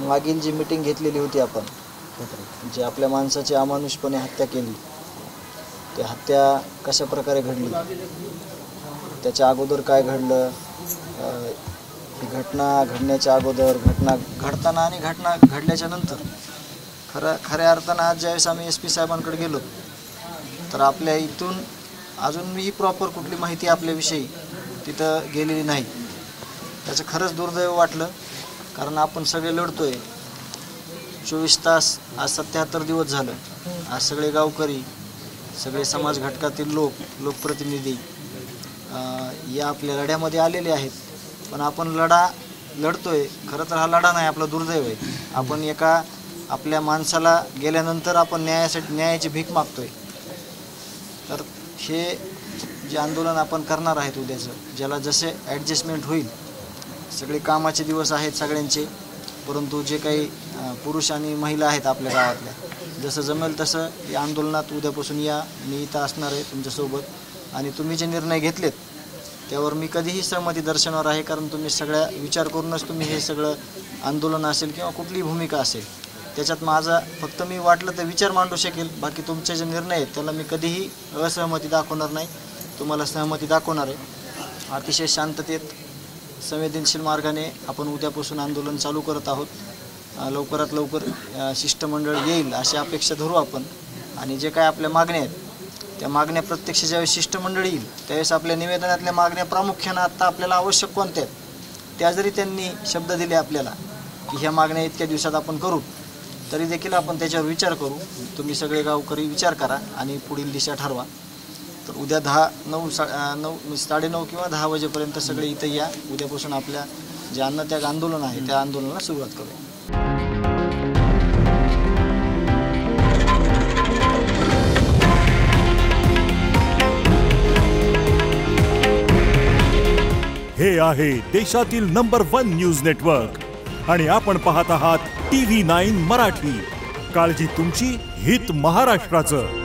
मागील जी मीटिंग घेतलेली होती आपण, जे आपल्या माणसाची अमानुषपणे हत्या केली, ती हत्या कशा प्रकारे घडली, त्याच्या अगोदर काय घडलं, ही घटना घडण्याच्या अगोदर, घटना घडताना आणि घटना घडल्याच्या नंतर, खऱ्या अर्थानं आज ज्यावेळेस आम्ही SP साहेबांकडे गेलो तर आपल्या इथून अजूनही प्रॉपर कुठली माहिती आपल्याविषयी तिथं गेलेली नाही. त्याचं खरंच दुर्दैव वाटलं, कारण आपण सगळे लढतोय 24 तास, आज 77 दिवस झालं. आज सगळे गावकरी, सगळे समाज घटकातील लोकप्रतिनिधी या आपल्या लढ्यामध्ये आलेले आहेत. पण आपण लढतोय, खरं तर हा लढा नाही, आपला दुर्दैव आहे. आपण एका आपल्या माणसाला गेल्यानंतर आपण न्यायाची भीक मागतोय. तर हे जे आंदोलन आपण करणार आहेत उद्याचं, ज्याला जसे ॲडजस्टमेंट होईल, सगळे कामाचे दिवस आहेत सगळ्यांचे, परंतु जे काही पुरुष आणि महिला आहेत आपल्या गावातल्या, जसं जमेल तसं या आंदोलनात उद्यापासून या. मी इथं असणार आहे तुमच्यासोबत आणि तुम्ही जे निर्णय घेतलेत त्यावर मी कधीही सहमती दर्शवणार आहे, कारण तुम्ही सगळ्या विचार करूनच तुम्ही हे सगळं आंदोलन असेल किंवा कुठलीही भूमिका असेल त्याच्यात माझा फक्त मी वाटलं तर विचार मांडू शकेल. बाकी तुमचे जे निर्णय आहेत त्याला मी कधीही असहमती दाखवणार नाही, तुम्हाला सहमती दाखवणार आहे. अतिशय शांततेत, संवेदनशील मार्गाने आपण उद्यापासून आंदोलन चालू करत आहोत. लवकरात लवकर शिष्टमंडळ येईल अशी अपेक्षा धरू आपण. आणि जे काय आपल्या मागण्या आहेत त्या मागण्या प्रत्यक्ष ज्यावेळेस शिष्टमंडळ येईल त्यावेळेस आपल्या निवेदनातल्या मागण्या प्रामुख्यानं आत्ता आपल्याला आवश्यक कोणत्या आहेत त्या जरी त्यांनी शब्द दिले आपल्याला की ह्या मागण्या इतक्या दिवसात आपण करू, तरी देखील आपण त्याच्यावर विचार करू. तुम्ही सगळे गावकरी विचार करा आणि पुढील दिशा ठरवा. तर उद्या 9:30 किंवा 10 वाजेपर्यंत सगळे इथं या. उद्यापासून आपल्या जे अन्नत्याग आंदोलन आहे त्या आंदोलनाला सुरुवात करूया. हे आहे देशातील नंबर 1 न्यूज नेटवर्क आणि आपण पाहत आहात TV9 मराठी. काळजी तुमची, हित महाराष्ट्राचं.